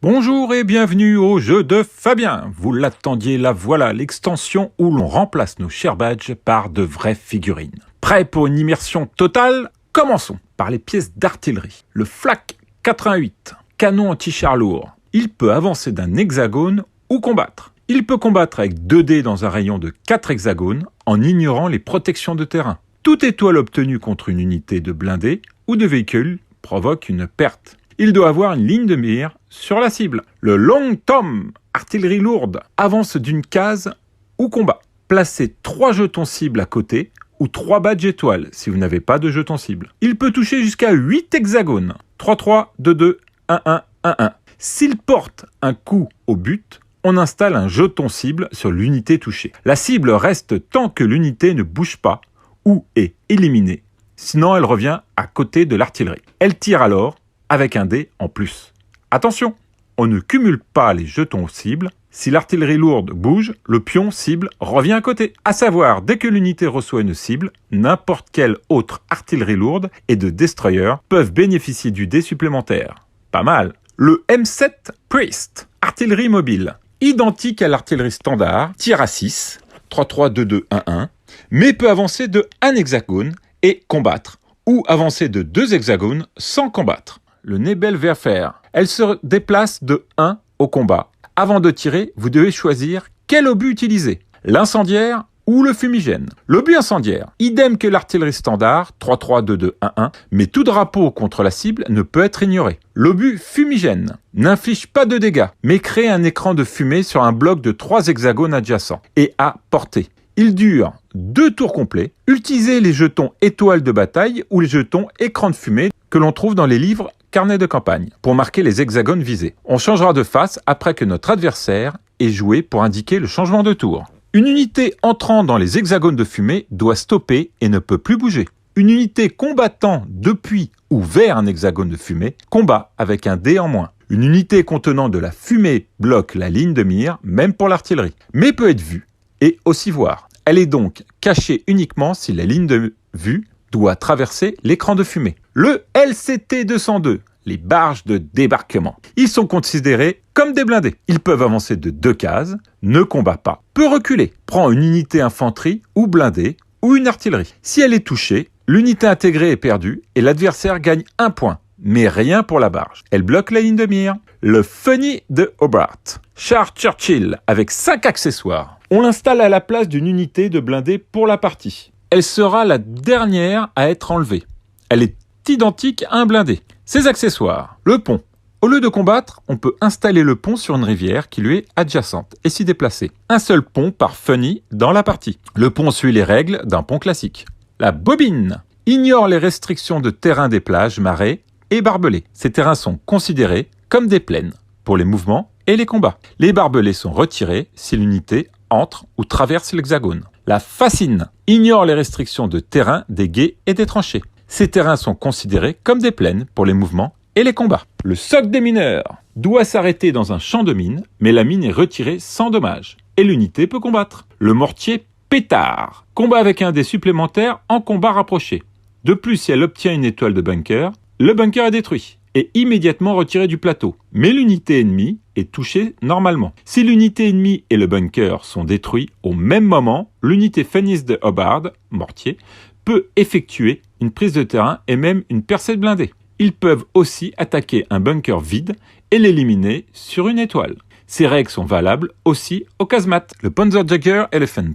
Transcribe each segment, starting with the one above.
Bonjour et bienvenue au jeu de Fabien. Vous l'attendiez, la voilà, l'extension où l'on remplace nos chers badges par de vraies figurines. Prêt pour une immersion totale? Commençons par les pièces d'artillerie. Le Flak 88, canon anti-char lourd. Il peut avancer d'un hexagone ou combattre. Il peut combattre avec 2 dés dans un rayon de 4 hexagones en ignorant les protections de terrain. Toute étoile obtenue contre une unité de blindé ou de véhicule provoque une perte. Il doit avoir une ligne de mire sur la cible. Le Long Tom, artillerie lourde, avance d'une case ou combat. Placez 3 jetons cibles à côté ou 3 badges étoiles si vous n'avez pas de jetons cibles. Il peut toucher jusqu'à 8 hexagones. 3-3, 2-2, 1-1, 1-1. S'il porte un coup au but, on installe un jeton cible sur l'unité touchée. La cible reste tant que l'unité ne bouge pas ou est éliminée. Sinon, elle revient à côté de l'artillerie. Elle tire alors avec un dé en plus. Attention, on ne cumule pas les jetons cibles. Si l'artillerie lourde bouge, le pion cible revient à côté. À savoir, dès que l'unité reçoit une cible, n'importe quelle autre artillerie lourde et de destroyer peuvent bénéficier du dé supplémentaire. Pas mal. Le M7 Priest, artillerie mobile. Identique à l'artillerie standard, tire à 6, 3-3, 2-2, 1-1, mais peut avancer de 1 hexagone et combattre, ou avancer de 2 hexagones sans combattre. Le Nebelwerfer, elle se déplace de 1 au combat. Avant de tirer, vous devez choisir quel obus utiliser, l'incendiaire ou le fumigène. L'obus incendiaire, idem que l'artillerie standard, 3-3, 2-2, 1-1, mais tout drapeau contre la cible ne peut être ignoré. L'obus fumigène n'inflige pas de dégâts, mais crée un écran de fumée sur un bloc de 3 hexagones adjacents et à portée. Il dure 2 tours complets. Utilisez les jetons étoiles de bataille ou les jetons écran de fumée que l'on trouve dans les livres carnet de campagne pour marquer les hexagones visés. On changera de face après que notre adversaire ait joué pour indiquer le changement de tour. Une unité entrant dans les hexagones de fumée doit stopper et ne peut plus bouger. Une unité combattant depuis ou vers un hexagone de fumée combat avec un dé en moins. Une unité contenant de la fumée bloque la ligne de mire, même pour l'artillerie, mais peut être vue et aussi voir. Elle est donc cachée uniquement si la ligne de vue doit traverser l'écran de fumée. Le LCT 202, les barges de débarquement. Ils sont considérés comme des blindés. Ils peuvent avancer de 2 cases, ne combat pas, peut reculer, prend une unité infanterie ou blindée ou une artillerie. Si elle est touchée, l'unité intégrée est perdue et l'adversaire gagne 1 point, mais rien pour la barge. Elle bloque la ligne de mire. Le Funny de Hobart, char Churchill avec 5 accessoires. On l'installe à la place d'une unité de blindés pour la partie. Elle sera la dernière à être enlevée. Elle est identique à un blindé. Ses accessoires. Le pont. Au lieu de combattre, on peut installer le pont sur une rivière qui lui est adjacente et s'y déplacer. Un seul pont par Funny dans la partie. Le pont suit les règles d'un pont classique. La bobine ignore les restrictions de terrain des plages, marais et barbelés. Ces terrains sont considérés comme des plaines pour les mouvements et les combats. Les barbelés sont retirés si l'unité entre ou traverse l'hexagone. La fascine ignore les restrictions de terrain des gués et des tranchées. Ces terrains sont considérés comme des plaines pour les mouvements et les combats. Le soc des mineurs doit s'arrêter dans un champ de mine, mais la mine est retirée sans dommage et l'unité peut combattre. Le mortier pétard combat avec un dé supplémentaire en combat rapproché. De plus, si elle obtient une étoile de bunker, le bunker est détruit et immédiatement retiré du plateau. Mais l'unité ennemie est touchée normalement. Si l'unité ennemie et le bunker sont détruits au même moment, l'unité Funny de Hobart, mortier, peut effectuer une prise de terrain et même une percée de blindés. Ils peuvent aussi attaquer un bunker vide et l'éliminer sur une étoile. Ces règles sont valables aussi au casemate. Le Panzerjäger Elephant,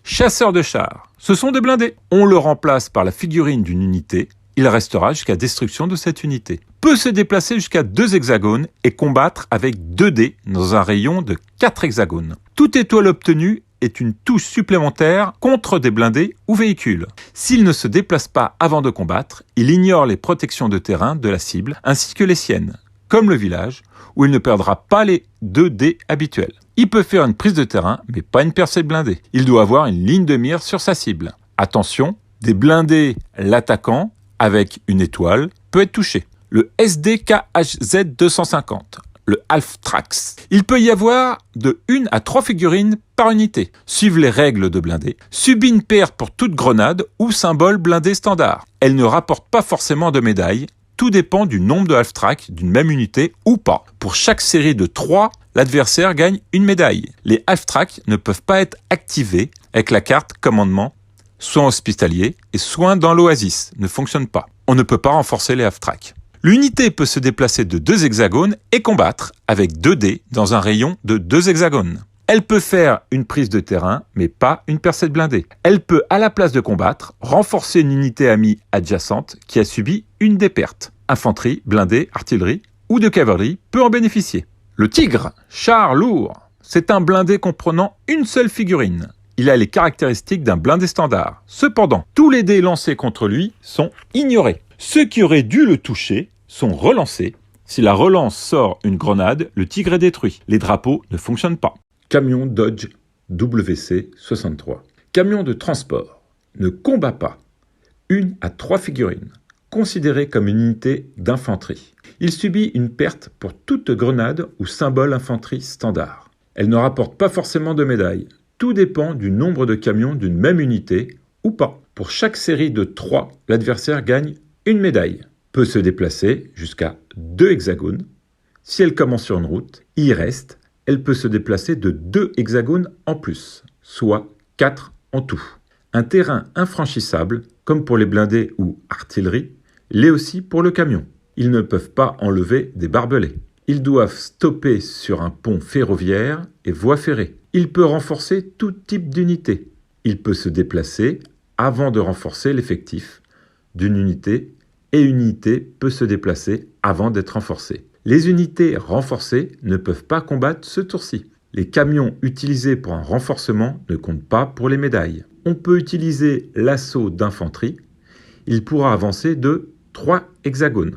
chasseur de chars. Ce sont des blindés. On le remplace par la figurine d'une unité. Il restera jusqu'à destruction de cette unité. Peut se déplacer jusqu'à 2 hexagones et combattre avec 2 dés dans un rayon de 4 hexagones. Toute étoile obtenue est une touche supplémentaire contre des blindés ou véhicules. S'il ne se déplace pas avant de combattre, il ignore les protections de terrain de la cible ainsi que les siennes, comme le village, où il ne perdra pas les 2 dés habituels. Il peut faire une prise de terrain, mais pas une percée de blindés. Il doit avoir une ligne de mire sur sa cible. Attention, des blindés l'attaquant avec une étoile peut être touché. Le SDKHZ 250, le Halftrax. Il peut y avoir de 1 à 3 figurines par unité. Suivent les règles de blindé. Subit une perte pour toute grenade ou symbole blindé standard. Elle ne rapporte pas forcément de médaille. Tout dépend du nombre de half-tracks d'une même unité ou pas. Pour chaque série de 3, l'adversaire gagne une médaille. Les half-tracks ne peuvent pas être activés avec la carte commandement, soit hospitalier et soit dans l'oasis, ne fonctionne pas. On ne peut pas renforcer les half-tracks. L'unité peut se déplacer de 2 hexagones et combattre avec 2 dés dans un rayon de 2 hexagones. Elle peut faire une prise de terrain, mais pas une percée de blindé. Elle peut, à la place de combattre, renforcer une unité amie adjacente qui a subi une des pertes. Infanterie, blindé, artillerie ou de cavalerie peut en bénéficier. Le tigre, char lourd, c'est un blindé comprenant une seule figurine. Il a les caractéristiques d'un blindé standard. Cependant, tous les dés lancés contre lui sont ignorés. Ceux qui auraient dû le toucher sont relancés. Si la relance sort une grenade, le tigre est détruit. Les drapeaux ne fonctionnent pas. Camion Dodge WC-63. Camion de transport. Ne combat pas. 1 à 3 figurines. Considéré comme une unité d'infanterie. Il subit une perte pour toute grenade ou symbole infanterie standard. Elle ne rapporte pas forcément de médaille. Tout dépend du nombre de camions d'une même unité ou pas. Pour chaque série de 3, l'adversaire gagne une médaille. Peut se déplacer jusqu'à 2 hexagones. Si elle commence sur une route, il y reste. Elle peut se déplacer de 2 hexagones en plus, soit 4 en tout. Un terrain infranchissable, comme pour les blindés ou artillerie, l'est aussi pour le camion. Ils ne peuvent pas enlever des barbelés. Ils doivent stopper sur un pont ferroviaire et voie ferrée. Il peut renforcer tout type d'unité. Il peut se déplacer avant de renforcer l'effectif d'une unité et une unité peut se déplacer avant d'être renforcée. Les unités renforcées ne peuvent pas combattre ce tour-ci. Les camions utilisés pour un renforcement ne comptent pas pour les médailles. On peut utiliser l'assaut d'infanterie. Il pourra avancer de 3 hexagones.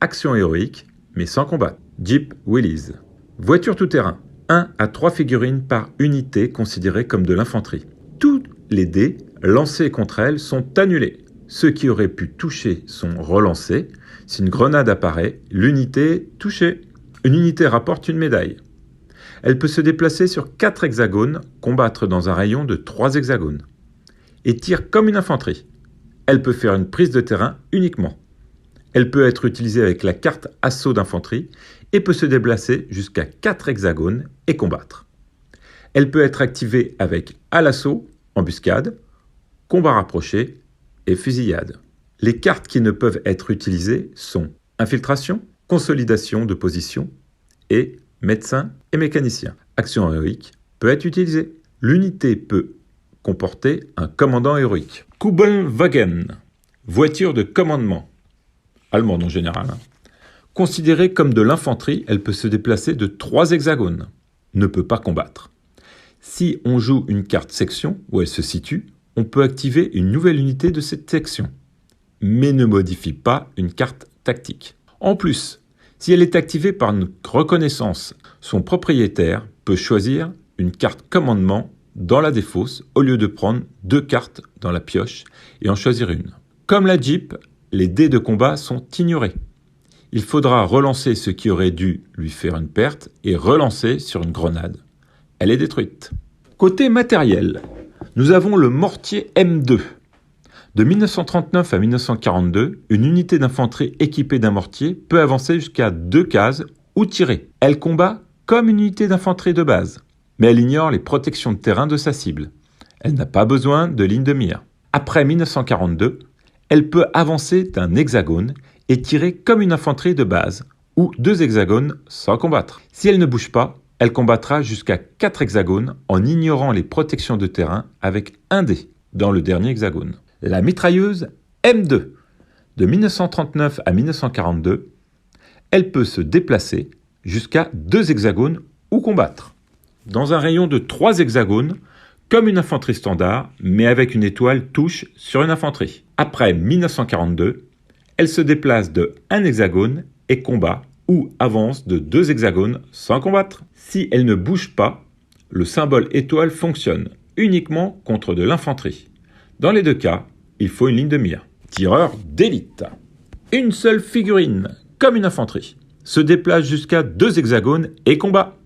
Action héroïque, mais sans combattre. Jeep Willys. Voiture tout-terrain. 1 à 3 figurines par unité considérée comme de l'infanterie. Tous les dés lancés contre elle sont annulés. Ceux qui auraient pu toucher sont relancés. Si une grenade apparaît, l'unité est touchée. Une unité rapporte une médaille. Elle peut se déplacer sur 4 hexagones, combattre dans un rayon de 3 hexagones. Et tire comme une infanterie. Elle peut faire une prise de terrain uniquement. Elle peut être utilisée avec la carte assaut d'infanterie et peut se déplacer jusqu'à 4 hexagones et combattre. Elle peut être activée avec à l'assaut, embuscade, combat rapproché et fusillade. Les cartes qui ne peuvent être utilisées sont infiltration, consolidation de position et médecin et mécanicien. Action héroïque peut être utilisée. L'unité peut comporter un commandant héroïque. Kubelwagen, voiture de commandement, allemande en général. Considérée comme de l'infanterie, elle peut se déplacer de 3 hexagones. Ne peut pas combattre. Si on joue une carte section où elle se situe, on peut activer une nouvelle unité de cette section, mais ne modifie pas une carte tactique. En plus, si elle est activée par une reconnaissance, son propriétaire peut choisir une carte commandement dans la défausse au lieu de prendre 2 cartes dans la pioche et en choisir une. Comme la Jeep, les dés de combat sont ignorés. Il faudra relancer ce qui aurait dû lui faire une perte et relancer sur une grenade. Elle est détruite. Côté matériel, nous avons le mortier M2. De 1939 à 1942, une unité d'infanterie équipée d'un mortier peut avancer jusqu'à 2 cases ou tirer. Elle combat comme une unité d'infanterie de base, mais elle ignore les protections de terrain de sa cible. Elle n'a pas besoin de ligne de mire. Après 1942, elle peut avancer d'un hexagone et tirer comme une infanterie de base, ou 2 hexagones sans combattre. Si elle ne bouge pas, elle combattra jusqu'à 4 hexagones en ignorant les protections de terrain avec un dé dans le dernier hexagone. La mitrailleuse M2. De 1939 à 1942, elle peut se déplacer jusqu'à 2 hexagones ou combattre. Dans un rayon de 3 hexagones, comme une infanterie standard, mais avec une étoile touche sur une infanterie. Après 1942, elle se déplace de 1 hexagone et combat ou avance de 2 hexagones sans combattre. Si elle ne bouge pas, le symbole étoile fonctionne uniquement contre de l'infanterie. Dans les 2 cas, il faut une ligne de mire. Tireur d'élite. Une seule figurine, comme une infanterie, se déplace jusqu'à 2 hexagones et combat.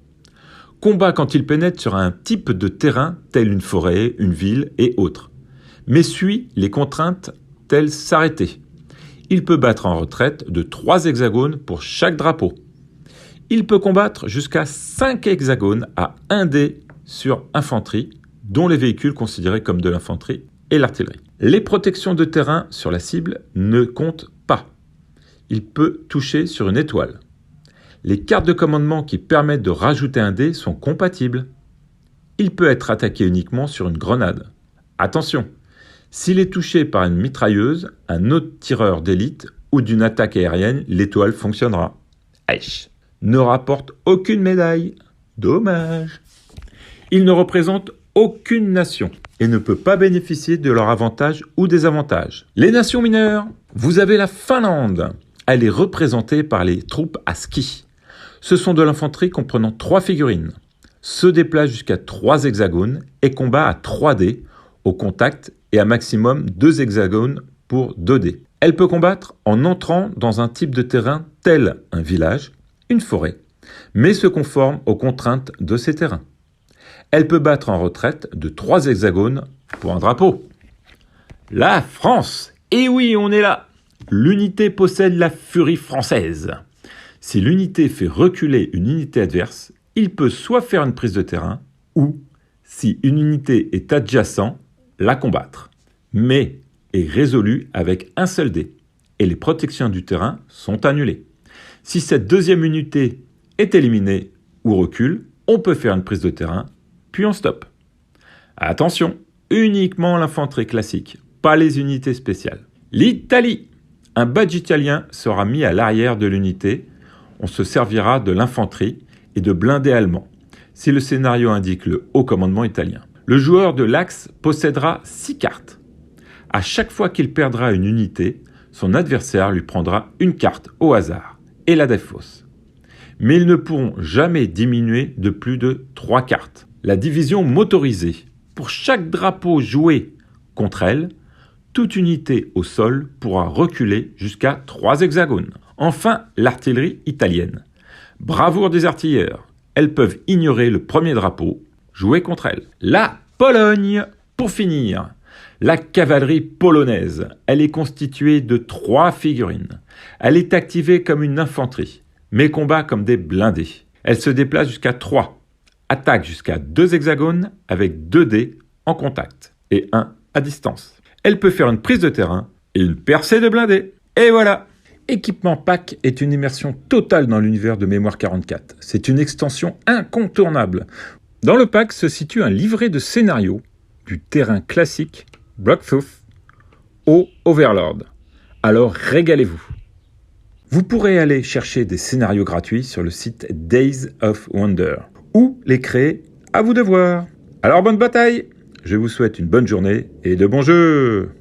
Combat quand il pénètre sur un type de terrain tel une forêt, une ville et autres, mais suit les contraintes telles s'arrêter. Il peut battre en retraite de 3 hexagones pour chaque drapeau. Il peut combattre jusqu'à 5 hexagones à 1 dé sur infanterie, dont les véhicules considérés comme de l'infanterie et l'artillerie. Les protections de terrain sur la cible ne comptent pas. Il peut toucher sur une étoile. Les cartes de commandement qui permettent de rajouter un dé sont compatibles. Il peut être attaqué uniquement sur une grenade. Attention, s'il est touché par une mitrailleuse, un autre tireur d'élite ou d'une attaque aérienne, l'étoile fonctionnera. Aïe. Ne rapporte aucune médaille. Dommage. Il ne représente aucune nation et ne peut pas bénéficier de leurs avantages ou désavantages. Les nations mineures, vous avez la Finlande. Elle est représentée par les troupes à ski. Ce sont de l'infanterie comprenant 3 figurines. Se déplace jusqu'à 3 hexagones et combat à 3 dés au contact et à maximum 2 hexagones pour 2 dés. Elle peut combattre en entrant dans un type de terrain tel un village, une forêt, mais se conforme aux contraintes de ces terrains. Elle peut battre en retraite de 3 hexagones pour un drapeau. La France! Et oui, on est là! L'unité possède la furie française. Si l'unité fait reculer une unité adverse, il peut soit faire une prise de terrain, ou, si une unité est adjacente, la combattre. Mais est résolu avec un seul dé, et les protections du terrain sont annulées. Si cette deuxième unité est éliminée ou recule, on peut faire une prise de terrain, puis on stoppe. Attention, uniquement l'infanterie classique, pas les unités spéciales. L'Italie. Un badge italien sera mis à l'arrière de l'unité. On se servira de l'infanterie et de blindés allemands, si le scénario indique le haut commandement italien. Le joueur de l'axe possédera 6 cartes. À chaque fois qu'il perdra une unité, son adversaire lui prendra une carte au hasard et la défausse. Mais ils ne pourront jamais diminuer de plus de 3 cartes. La division motorisée. Pour chaque drapeau joué contre elle, toute unité au sol pourra reculer jusqu'à 3 hexagones. Enfin, l'artillerie italienne. Bravoure des artilleurs. Elles peuvent ignorer le premier drapeau, jouer contre elle. La Pologne. Pour finir, la cavalerie polonaise. Elle est constituée de 3 figurines. Elle est activée comme une infanterie, mais combat comme des blindés. Elle se déplace jusqu'à 3. Attaque jusqu'à 2 hexagones avec 2 dés en contact et 1 à distance. Elle peut faire une prise de terrain et une percée de blindés. Et voilà! Équipement Pack est une immersion totale dans l'univers de Mémoire 44. C'est une extension incontournable. Dans le pack se situe un livret de scénario du terrain classique Bloodthooth au Overlord. Alors régalez-vous! Vous pourrez aller chercher des scénarios gratuits sur le site Days of Wonder ou les créer, à vous de voir. Alors bonne bataille! Je vous souhaite une bonne journée et de bons jeux!